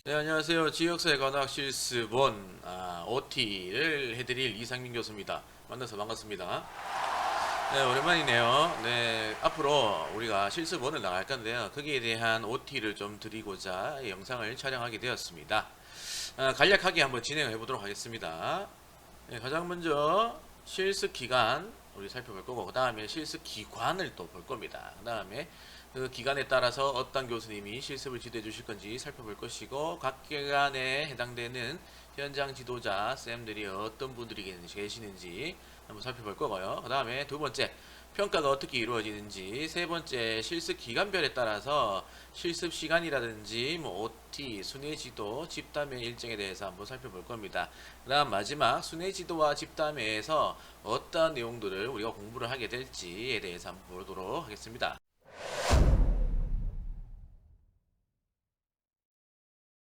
네, 안녕하세요. 지역사회 관학 실습원 OT를 해드릴 이상민 교수입니다. 만나서 반갑습니다. 네, 오랜만이네요. 네, 앞으로 우리가 실습원을 나갈 건데요. 거기에 대한 OT를 좀 드리고자 이 영상을 촬영하게 되었습니다. 간략하게 한번 진행해 보도록 하겠습니다. 네, 가장 먼저 실습 기간 우리 살펴볼 거고, 그 다음에 실습 기관을 또 볼 겁니다. 그 다음에 그 기간에 따라서 어떤 교수님이 실습을 지도해 주실 건지 살펴볼 것이고, 각 기간에 해당되는 현장 지도자 쌤들이 어떤 분들이 계시는지 한번 살펴볼 거고요. 그 다음에 두 번째, 평가가 어떻게 이루어지는지, 세 번째, 실습 기간별에 따라서 실습 시간이라든지 뭐 OT, 순회 지도, 집담회 일정에 대해서 한번 살펴볼 겁니다. 그 다음 마지막, 순회 지도와 집담회에서 어떤 내용들을 우리가 공부를 하게 될지에 대해서 한번 보도록 하겠습니다.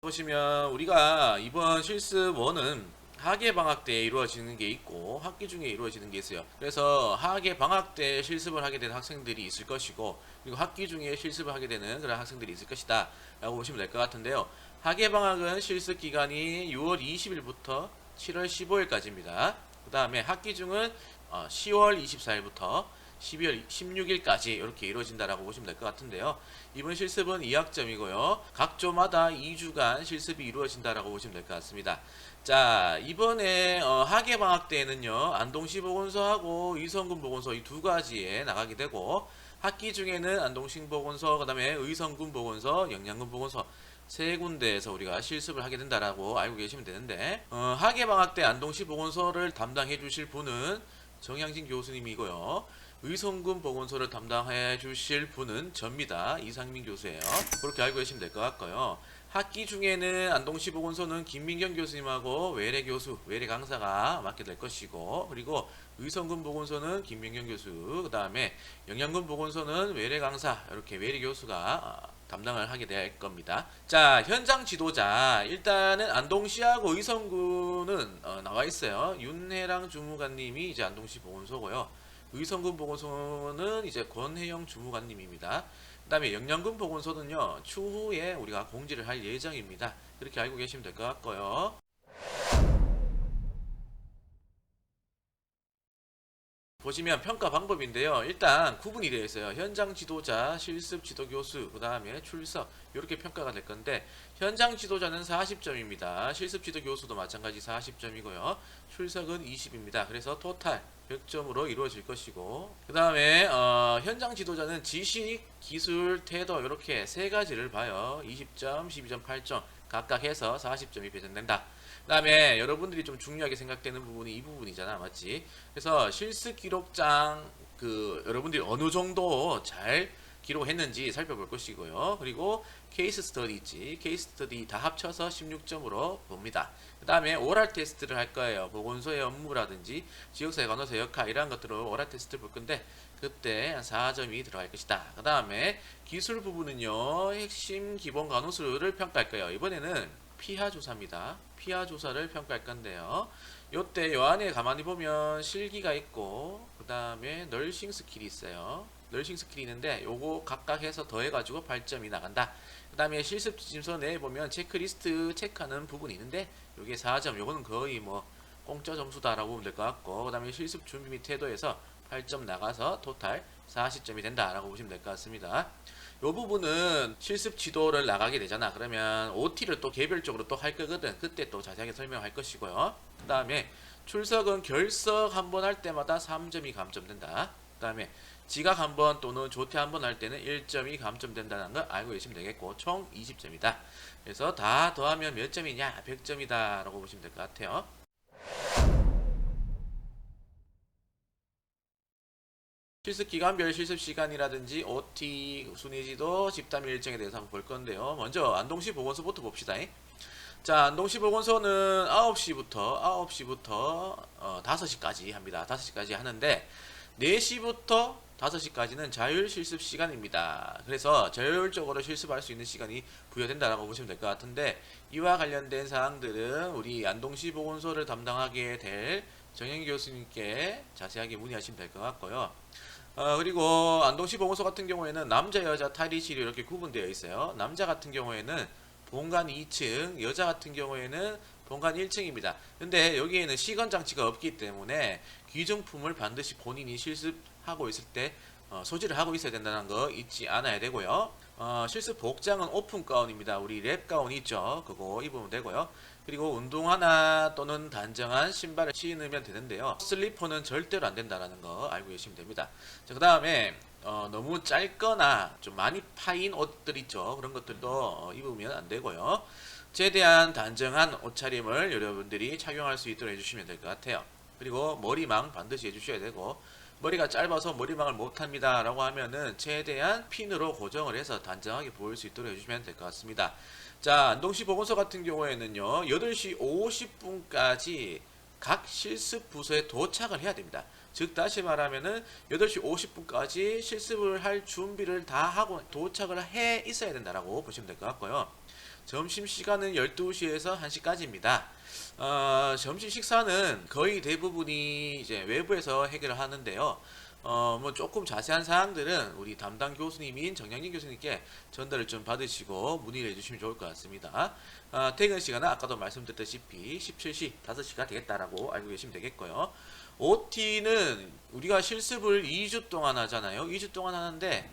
보시면 우리가 이번 실습1은 하계 방학 때 이루어지는 게 있고 학기 중에 이루어지는 게 있어요. 그래서 하계 방학 때 실습을 하게 되는 학생들이 있을 것이고, 그리고 학기 중에 실습을 하게 되는 그런 학생들이 있을 것이다 라고 보시면 될 것 같은데요. 하계 방학은 실습 기간이 6월 20일부터 7월 15일까지입니다. 그 다음에 학기 중은 10월 24일부터 12월 16일까지 이렇게 이루어진다라고 보시면 될 것 같은데요. 이번 실습은 2학점이고요. 각 조마다 2주간 실습이 이루어진다라고 보시면 될 것 같습니다. 자, 이번에 하계 방학 때에는요, 안동시 보건소하고 의성군 보건소 이 두 가지에 나가게 되고, 학기 중에는 안동시 보건소, 그 다음에 의성군 보건소, 영양군 보건소 세 군데에서 우리가 실습을 하게 된다라고 알고 계시면 되는데, 하계 방학 때 안동시 보건소를 담당해 주실 분은 정향진 교수님이고요. 의성군 보건소를 담당해 주실 분은 접니다. 이상민 교수예요. 그렇게 알고 계시면 될 것 같고요. 학기 중에는 안동시 보건소는 김민경 교수님하고 외래 교수, 외래 강사가 맡게 될 것이고, 그리고 의성군 보건소는 김민경 교수, 그 다음에 영양군 보건소는 외래 강사, 이렇게 외래 교수가 담당을 하게 될 겁니다. 자, 현장 지도자. 일단은 안동시하고 의성군은 나와 있어요. 윤혜랑 주무관님이 이제 안동시 보건소고요. 의성군 보건소는 이제 권혜영 주무관님입니다. 그 다음에 영양군 보건소는요, 추후에 우리가 공지를 할 예정입니다. 그렇게 알고 계시면 될 것 같고요. 보시면 평가 방법인데요. 일단 구분이 되어 있어요. 현장 지도자, 실습 지도 교수, 그 다음에 출석, 이렇게 평가가 될 건데, 현장 지도자는 40점입니다. 실습 지도 교수도 마찬가지 40점이고요. 출석은 20입니다. 그래서 토탈 100점으로 이루어질 것이고, 그 다음에 현장 지도자는 지식, 기술, 태도 이렇게 세 가지를 봐요. 20점, 12점, 8점 각각 해서 40점이 배정된다. 그 다음에 여러분들이 좀 중요하게 생각되는 부분이 이 부분이잖아, 맞지? 그래서 실습 기록장 여러분들이 어느 정도 잘 기록했는지 살펴볼 것이고요. 그리고 케이스 스터디 있지, 케이스 스터디 다 합쳐서 16점으로 봅니다. 그 다음에 오랄 테스트를 할 거예요. 보건소의 업무라든지 지역사회 간호사 역할 이런 것들을 오랄 테스트를 볼 건데, 그때 4점이 들어갈 것이다. 그 다음에 기술 부분은요, 핵심 기본 간호술을 평가할 거예요. 이번에는 피하 조사입니다. 피하 조사를 평가할 건데요. 요때 요 안에 가만히 보면 실기가 있고, 그 다음에 널싱 스킬이 있어요. 널싱 스킬이 있는데 요거 각각 해서 더해가지고 8점이 나간다. 그 다음에 실습 지침서 내에 보면 체크리스트 체크하는 부분이 있는데 요게 4점, 요거는 거의 뭐 공짜 점수다라고 보면 될 것 같고, 그 다음에 실습 준비 및 태도에서 8점 나가서 토탈 40점이 된다라고 보시면 될 것 같습니다. 이 부분은 실습 지도를 나가게 되잖아. 그러면 OT를 또 개별적으로 또 할 거거든. 그때 또 자세하게 설명할 것이고요. 그 다음에 출석은 결석 한 번 할 때마다 3점이 감점된다. 그 다음에 지각 한 번 또는 조퇴 한 번 할 때는 1점이 감점된다는 걸 알고 계시면 되겠고, 총 20점이다. 그래서 다 더하면 몇 점이냐? 100점이다 라고 보시면 될 것 같아요. 실습 기간별 실습 시간이라든지 OT, 순위지도, 집담 일정에 대해서 한번 볼 건데요. 먼저 안동시 보건소부터 봅시다. 자, 안동시 보건소는 9시부터 5시까지 합니다. 5시까지 하는데 4시부터 5시까지는 자율 실습 시간입니다. 그래서 자율적으로 실습할 수 있는 시간이 부여된다라고 보시면 될 것 같은데, 이와 관련된 사항들은 우리 안동시 보건소를 담당하게 될 정영 교수님께 자세하게 문의하시면 될 것 같고요. 그리고 안동시 보건소 같은 경우에는 남자 여자 탈의실이 이렇게 구분되어 있어요. 남자 같은 경우에는 본관 2층, 여자 같은 경우에는 본관 1층입니다. 근데 여기에는 시건 장치가 없기 때문에 귀중품을 반드시 본인이 실습하고 있을 때 소지를 하고 있어야 된다는 거 잊지 않아야 되고요. 실습 복장은 오픈 가운입니다. 우리 랩 가운 있죠. 그거 입으면 되고요. 그리고 운동화나 또는 단정한 신발을 신으면 되는데요. 슬리퍼는 절대로 안 된다는 거 알고 계시면 됩니다. 자, 그 다음에 너무 짧거나 좀 많이 파인 옷들 있죠. 그런 것들도 입으면 안 되고요. 최대한 단정한 옷차림을 여러분들이 착용할 수 있도록 해주시면 될 것 같아요. 그리고 머리망 반드시 해주셔야 되고, 머리가 짧아서 머리망을 못합니다 라고 하면은 최대한 핀으로 고정을 해서 단정하게 보일 수 있도록 해주시면 될 것 같습니다. 자, 안동시 보건소 같은 경우에는요 8시 50분까지 각 실습 부서에 도착을 해야 됩니다. 즉 다시 말하면은 8시 50분까지 실습을 할 준비를 다 하고 도착을 해 있어야 된다라고 보시면 될 것 같고요. 점심시간은 12시에서 1시까지입니다. 점심 식사는 거의 대부분이 이제 외부에서 해결을 하는데요. 뭐 조금 자세한 사항들은 우리 담당 교수님인 정영진 교수님께 전달을 좀 받으시고 문의를 해주시면 좋을 것 같습니다. 퇴근 시간은 아까도 말씀드렸다시피 17시 5시가 되겠다라고 알고 계시면 되겠고요. OT는 우리가 실습을 2주 동안 하잖아요. 2주 동안 하는데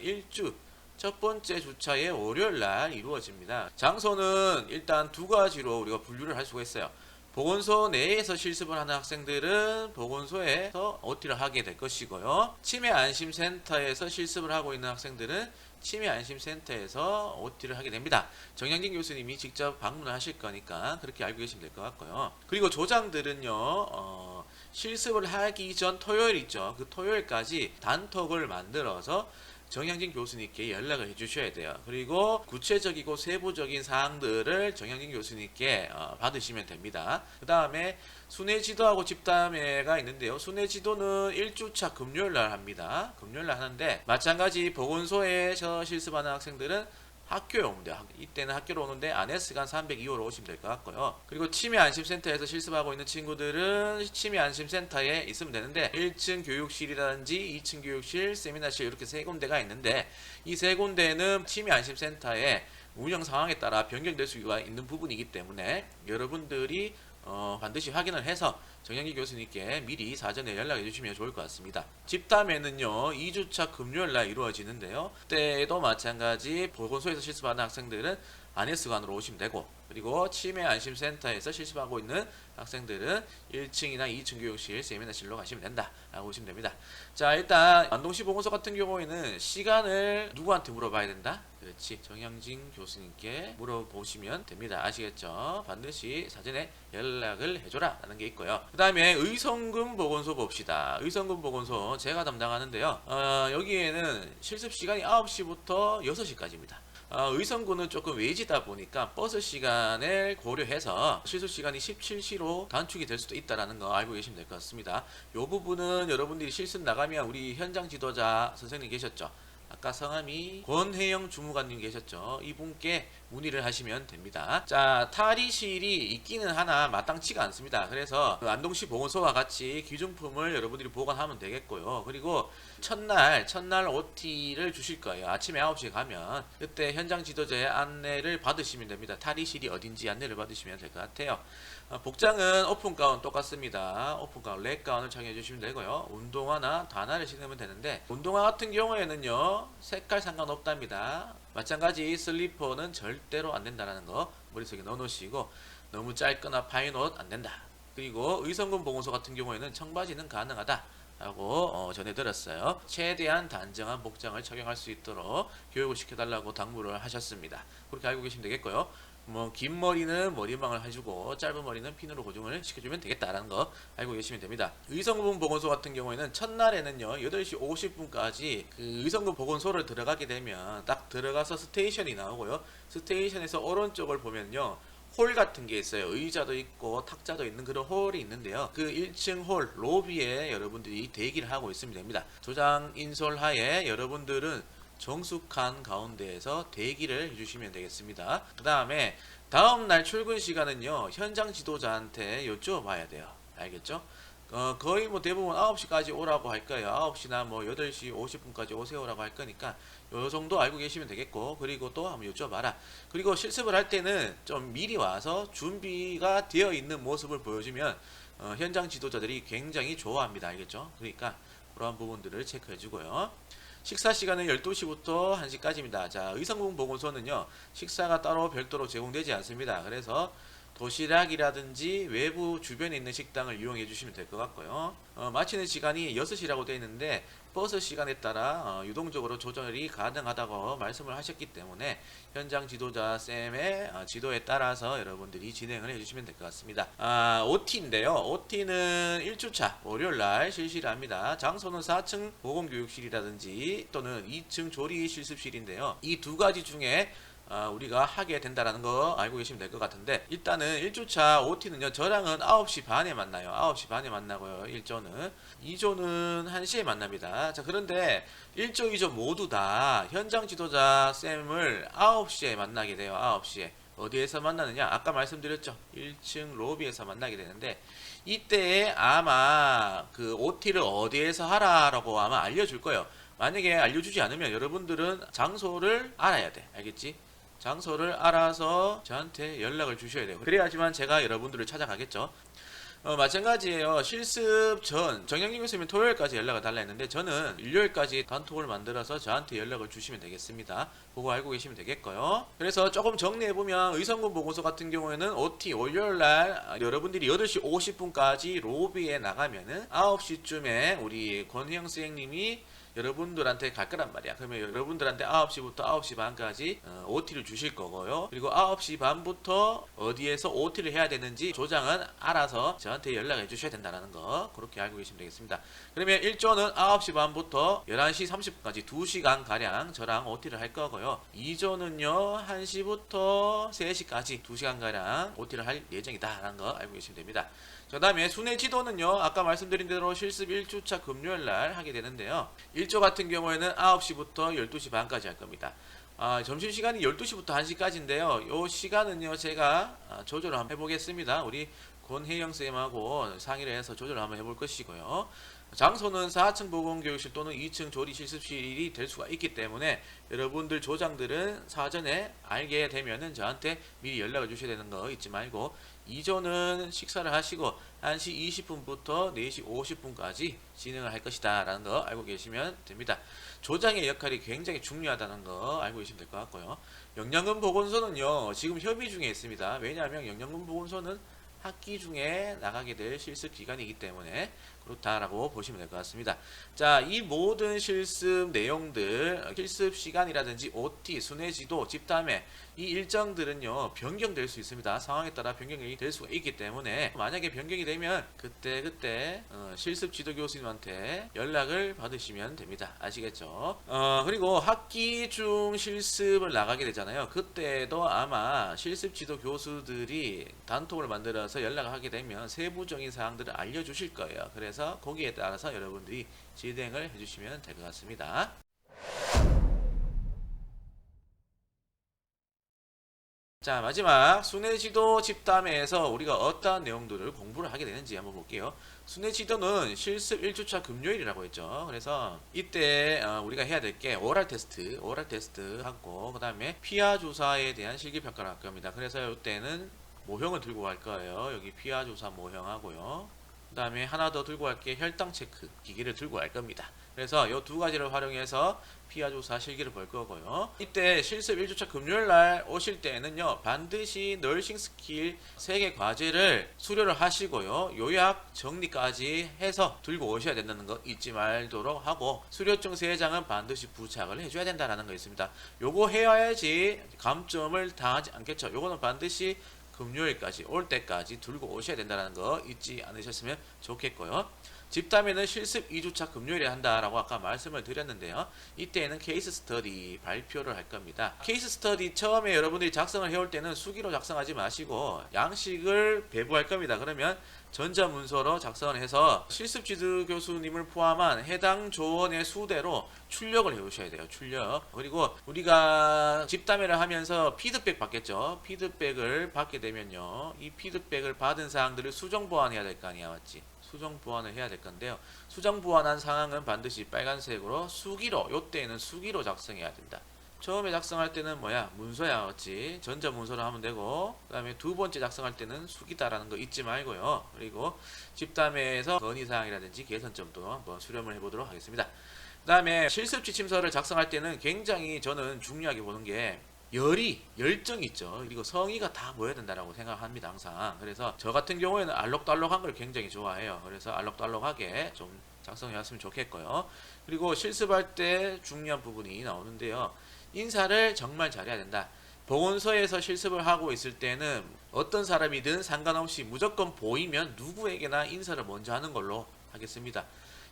1주 첫 번째 주차에 월요일 날 이루어집니다. 장소는 일단 두 가지로 우리가 분류를 할 수가 있어요. 보건소 내에서 실습을 하는 학생들은 보건소에서 OT를 하게 될 것이고요. 치매안심센터에서 실습을 하고 있는 학생들은 치매안심센터에서 OT를 하게 됩니다. 정영진 교수님이 직접 방문을 하실 거니까 그렇게 알고 계시면 될 것 같고요. 그리고 조장들은요 실습을 하기 전 토요일 있죠. 그 토요일까지 단톡을 만들어서 정영진 교수님께 연락을 해주셔야 돼요. 그리고 구체적이고 세부적인 사항들을 정영진 교수님께 받으시면 됩니다. 그 다음에 순회지도하고 집담회가 있는데요. 순회지도는 1주차 금요일날 합니다. 금요일날 하는데 마찬가지 보건소에서 실습하는 학생들은 학교에 오면 돼요. 이때는 학교로 오는데 안에스간 302호로 오시면 될 것 같고요. 그리고 치매안심센터에서 실습하고 있는 친구들은 치매안심센터에 있으면 되는데 1층 교육실이라든지 2층 교육실, 세미나실 이렇게 세 군데가 있는데 이 세 군데는 치매안심센터의 운영 상황에 따라 변경될 수가 있는 부분이기 때문에 여러분들이 반드시 확인을 해서 정영기 교수님께 미리 사전에 연락해 주시면 좋을 것 같습니다. 집담회는요 2주차 금요일날 이루어지는데요. 그때도 마찬가지 보건소에서 실습하는 학생들은 안에스관으로 오시면 되고, 그리고 치매안심센터에서 실습하고 있는 학생들은 1층이나 2층 교육실, 세미나실로 가시면 된다 라고 보시면 됩니다. 자, 일단 안동시 보건소 같은 경우에는 시간을 누구한테 물어봐야 된다? 그렇지, 정영진 교수님께 물어보시면 됩니다. 아시겠죠? 반드시 사전에 연락을 해줘라 라는 게 있고요. 그 다음에 의성군 보건소 봅시다. 의성군 보건소 제가 담당하는데요. 여기에는 실습 시간이 9시부터 6시까지입니다. 의성군은 조금 외지다 보니까 버스 시간을 고려해서 실습 시간이 17시로 단축이 될 수도 있다는 거 알고 계시면 될 것 같습니다. 이 부분은 여러분들이 실습 나가면 우리 현장 지도자 선생님 계셨죠? 아까 성함이 권혜영 주무관님 계셨죠? 이분께 문의를 하시면 됩니다. 자, 탈의실이 있기는 하나 마땅치가 않습니다. 그래서 안동시 보건소와 같이 귀중품을 여러분들이 보관하면 되겠고요. 그리고 첫날 OT를 주실 거예요. 아침에 9시에 가면 그때 현장 지도자의 안내를 받으시면 됩니다. 탈의실이 어딘지 안내를 받으시면 될 것 같아요. 복장은 오픈가운 똑같습니다. 오픈가운 렉가운을 착용해 주시면 되고요. 운동화나 단화를 신으면 되는데 운동화 같은 경우에는요 색깔 상관없답니다. 마찬가지 슬리퍼는 절대로 안 된다는 거 머릿속에 넣어 놓으시고, 너무 짧거나 파인 옷 안 된다. 그리고 의성군 보건소 같은 경우에는 청바지는 가능하다 라고 전해드렸어요. 최대한 단정한 복장을 착용할 수 있도록 교육을 시켜달라고 당부를 하셨습니다. 그렇게 알고 계시면 되겠고요. 뭐 긴 머리는 머리망을 해주고 짧은 머리는 핀으로 고정을 시켜주면 되겠다라는 거 알고 계시면 됩니다. 의성군 보건소 같은 경우에는 첫날에는요 8시 50분까지 그 의성군 보건소를 들어가게 되면 딱 들어가서 스테이션이 나오고요. 스테이션에서 오른쪽을 보면요 홀 같은 게 있어요. 의자도 있고 탁자도 있는 그런 홀이 있는데요. 그 1층 홀 로비에 여러분들이 대기를 하고 있으면 됩니다. 조장 인솔하에 여러분들은 정숙한 가운데에서 대기를 해주시면 되겠습니다. 그 다음에 다음날 출근 시간은요 현장 지도자한테 여쭤봐야 돼요. 알겠죠? 거의 뭐 대부분 9시까지 오라고 할 거예요. 9시나 뭐 8시 50분까지 오세요라고 할 거니까 요 정도 알고 계시면 되겠고, 그리고 또 한번 여쭤봐라. 그리고 실습을 할 때는 좀 미리 와서 준비가 되어 있는 모습을 보여주면 현장 지도자들이 굉장히 좋아합니다. 알겠죠? 그러니까 그런 부분들을 체크해 주고요. 식사 시간은 12시부터 1시까지입니다. 자, 의성군 보건소는요, 식사가 따로 별도로 제공되지 않습니다. 그래서 도시락이라든지 외부 주변에 있는 식당을 이용해 주시면 될 것 같고요. 마치는 시간이 6시라고 되어 있는데 버스 시간에 따라 유동적으로 조절이 가능하다고 말씀을 하셨기 때문에 현장 지도자 쌤의 지도에 따라서 여러분들이 진행을 해주시면 될 것 같습니다. OT인데요. OT는 1주차 월요일날 실시를 합니다. 장소는 4층 보건교육실이라든지 또는 2층 조리 실습실인데요. 이 두 가지 중에 우리가 하게 된다라는 거 알고 계시면 될 것 같은데, 일단은 1주차 OT는요, 저랑은 9시 반에 만나요. 9시 반에 만나고요. 1조는. 2조는 1시에 만납니다. 자, 그런데 1조, 2조 모두 다 현장 지도자 쌤을 9시에 만나게 돼요. 9시에. 어디에서 만나느냐? 아까 말씀드렸죠. 1층 로비에서 만나게 되는데, 이때에 아마 그 OT를 어디에서 하라라고 아마 알려줄 거예요. 만약에 알려주지 않으면 여러분들은 장소를 알아야 돼. 알겠지? 장소를 알아서 저한테 연락을 주셔야 돼요. 그래야지만 제가 여러분들을 찾아가겠죠. 마찬가지예요. 실습 전 정영진 교수님은 토요일까지 연락을 달라 했는데 저는 일요일까지 단톡을 만들어서 저한테 연락을 주시면 되겠습니다. 그거 알고 계시면 되겠고요. 그래서 조금 정리해보면 의성군 보건소 같은 경우에는 OT 월요일날 여러분들이 8시 50분까지 로비에 나가면은 9시쯤에 우리 권희영 선생님이 여러분들한테 갈 거란 말이야. 그러면 여러분들한테 9시부터 9시 반까지 OT를 주실 거고요. 그리고 9시 반부터 어디에서 OT를 해야 되는지 조장은 알아서 저한테 연락해 주셔야 된다는 거, 그렇게 알고 계시면 되겠습니다. 그러면 1조는 9시 반부터 11시 30분까지 2시간 가량 저랑 OT를 할 거고요. 2조는요 1시부터 3시까지 2시간 가량 OT를 할 예정이다라는 거 알고 계시면 됩니다. 그 다음에 순회 지도는요, 아까 말씀드린 대로 실습 1주차 금요일날 하게 되는데요. 1조 같은 경우에는 9시부터 12시 반까지 할 겁니다. 점심시간이 12시부터 1시까지인데요. 요 시간은요, 제가 조절을 한번 해보겠습니다. 우리 권혜영 쌤하고 상의를 해서 조절을 한번 해볼 것이고요. 장소는 4층 보건교육실 또는 2층 조리 실습실이 될 수가 있기 때문에 여러분들 조장들은 사전에 알게 되면은 저한테 미리 연락을 주셔야 되는 거 잊지 말고, 2조는 식사를 하시고 1시 20분부터 4시 50분까지 진행을 할 것이다 라는 거 알고 계시면 됩니다. 조장의 역할이 굉장히 중요하다는 거 알고 계시면 될 것 같고요. 영양금 보건소는요, 지금 협의 중에 있습니다. 왜냐하면 영양금 보건소는 학기 중에 나가게 될 실습 기간이기 때문에 그렇다라고 보시면 될 것 같습니다. 자, 이 모든 실습 내용들, 실습 시간이라든지 OT, 순회지도, 집담회, 이 일정들은요 변경될 수 있습니다. 상황에 따라 변경이 될 수가 있기 때문에 만약에 변경이 되면 그때 실습 지도 교수님한테 연락을 받으시면 됩니다. 아시겠죠? 그리고 학기 중 실습을 나가게 되잖아요. 그때도 아마 실습 지도 교수들이 단톡을 만들어서 연락을 하게 되면 세부적인 사항들을 알려주실 거예요. 그래서 거기에 따라서 여러분들이 진행을 해주시면 될 것 같습니다. 자, 마지막 순회지도 집담회에서 우리가 어떠한 내용들을 공부를 하게 되는지 한번 볼게요. 순회지도는 실습 1주차 금요일이라고 했죠. 그래서 이때 우리가 해야 될 게 오랄 테스트 하고, 그 다음에 피하 조사에 대한 실기평가를 할 겁니다. 그래서 이때는 모형을 들고 갈 거예요. 여기 피하 조사 모형하고요. 그 다음에 하나 더 들고 갈 게 혈당 체크 기기를 들고 갈 겁니다. 그래서 이 두 가지를 활용해서 피하 조사 실기를 볼 거고요. 이때 실습 1주차 금요일날 오실 때는요, 반드시 널싱 스킬 3개 과제를 수료를 하시고요, 요약 정리까지 해서 들고 오셔야 된다는 거 잊지 말도록 하고, 수료증 3장은 반드시 부착을 해줘야 된다는 거 있습니다. 요거 해야지 감점을 당하지 않겠죠. 요거는 반드시 금요일까지 올 때까지 들고 오셔야 된다는 거 잊지 않으셨으면 좋겠고요. 집담회는 실습 2주차 금요일에 한다라고 아까 말씀을 드렸는데요. 이때에는 케이스 스터디 발표를 할 겁니다. 케이스 스터디 처음에 여러분들이 작성을 해올 때는 수기로 작성하지 마시고 양식을 배부할 겁니다. 그러면 전자문서로 작성을 해서 실습 지도 교수님을 포함한 해당 조원의 수대로 출력을 해 오셔야 돼요. 출력. 그리고 우리가 집담회를 하면서 피드백 받겠죠. 피드백을 받게 되면요, 이 피드백을 받은 사항들을 수정 보완해야 될 거 아니야, 맞지? 수정 보완을 해야 될 건데요, 수정 보완한 상황은 반드시 빨간색으로 수기로, 요때에는 수기로 작성해야 된다. 처음에 작성할 때는 뭐야, 문서야, 맞지? 전자 문서로 하면 되고, 그 다음에 두 번째 작성할 때는 수기다라는 거 잊지 말고요. 그리고 집담회에서 건의사항이라든지 개선점도 한번 수렴을 해보도록 하겠습니다. 그 다음에 실습 지침서를 작성할 때는 굉장히 저는 중요하게 보는 게 열정이 있죠. 그리고 성의가 다 모여야 된다고 생각합니다, 항상. 그래서 저 같은 경우에는 알록달록한 걸 굉장히 좋아해요. 그래서 알록달록하게 좀 작성해 왔으면 좋겠고요. 그리고 실습할 때 중요한 부분이 나오는데요, 인사를 정말 잘해야 된다. 보건소에서 실습을 하고 있을 때는 어떤 사람이든 상관없이 무조건 보이면 누구에게나 인사를 먼저 하는 걸로 하겠습니다.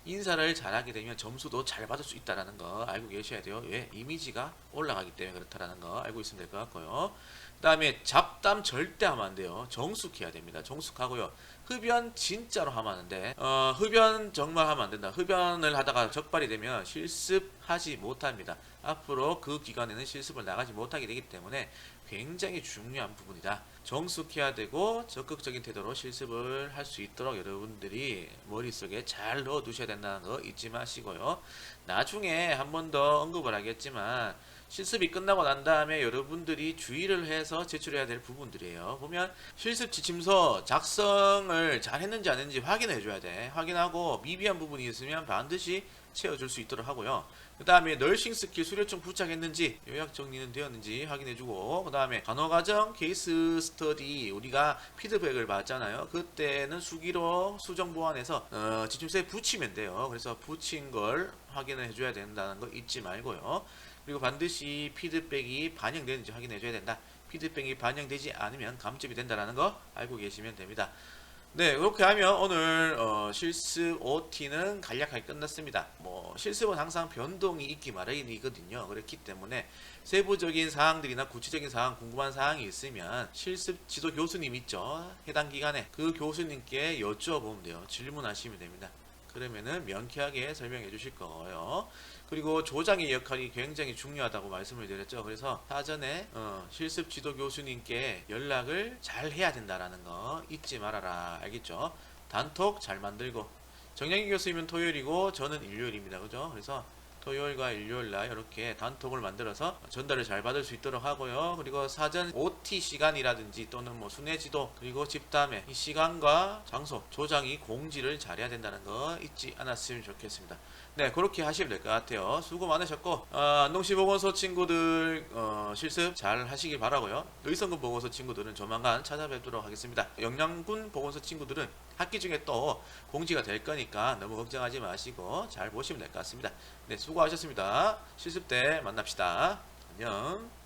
인사를 잘하게 되면 점수도 잘 받을 수 있다는 거 알고 계셔야 돼요. 왜? 이미지가 올라가기 때문에 그렇다는 거 알고 있으면 될 것 같고요. 그 다음에 잡담 절대 하면 안 돼요. 정숙해야 됩니다. 정숙하고요. 흡연 진짜로 하면 안 돼. 흡연 정말 하면 안 된다. 흡연을 하다가 적발이 되면 실습하지 못합니다. 앞으로 그 기간에는 실습을 나가지 못하게 되기 때문에 굉장히 중요한 부분이다. 정숙해야 되고 적극적인 태도로 실습을 할 수 있도록 여러분들이 머릿속에 잘 넣어 두셔야 된다는 거 잊지 마시고요. 나중에 한 번 더 언급을 하겠지만 실습이 끝나고 난 다음에 여러분들이 주의를 해서 제출해야 될 부분들이에요. 보면 실습 지침서 작성을 잘 했는지 안 했는지 확인해 줘야 돼. 확인하고 미비한 부분이 있으면 반드시 채워줄 수 있도록 하고요. 그 다음에 널싱 스킬 수료증 부착했는지, 요약 정리는 되었는지 확인해주고, 그 다음에 간호과정 케이스 스터디 우리가 피드백을 받잖아요. 그때는 수기로 수정 보완해서 지침서에 붙이면 돼요. 그래서 붙인 걸 확인을 해줘야 된다는 거 잊지 말고요. 그리고 반드시 피드백이 반영되는지 확인해줘야 된다. 피드백이 반영되지 않으면 감점이 된다는 거 알고 계시면 됩니다. 네, 그렇게 하면 오늘 실습 OT는 간략하게 끝났습니다. 실습은 항상 변동이 있기 마련이거든요. 그렇기 때문에 세부적인 사항들이나 구체적인 사항, 궁금한 사항이 있으면 실습 지도 교수님 있죠. 해당 기간에 그 교수님께 여쭈어보면 돼요. 질문하시면 됩니다. 그러면은 명쾌하게 설명해 주실 거예요. 그리고 조장의 역할이 굉장히 중요하다고 말씀을 드렸죠. 그래서 사전에 실습 지도 교수님께 연락을 잘 해야 된다라는 거 잊지 말아라. 알겠죠? 단톡 잘 만들고, 정량희 교수님은 토요일이고 저는 일요일입니다. 그죠? 그래서 토요일과 일요일 날 이렇게 단톡을 만들어서 전달을 잘 받을 수 있도록 하고요. 그리고 사전 OT 시간이라든지 또는 순회 지도, 그리고 집담회 이 시간과 장소 조장이 공지를 잘해야 된다는 거 잊지 않았으면 좋겠습니다. 네, 그렇게 하시면 될 것 같아요. 수고 많으셨고, 안동시 보건소 친구들 실습 잘 하시길 바라고요. 의성군 보건소 친구들은 조만간 찾아뵙도록 하겠습니다. 영양군 보건소 친구들은 학기 중에 또 공지가 될 거니까 너무 걱정하지 마시고 잘 보시면 될 것 같습니다. 네, 수고하셨습니다. 실습 때 만납시다. 안녕.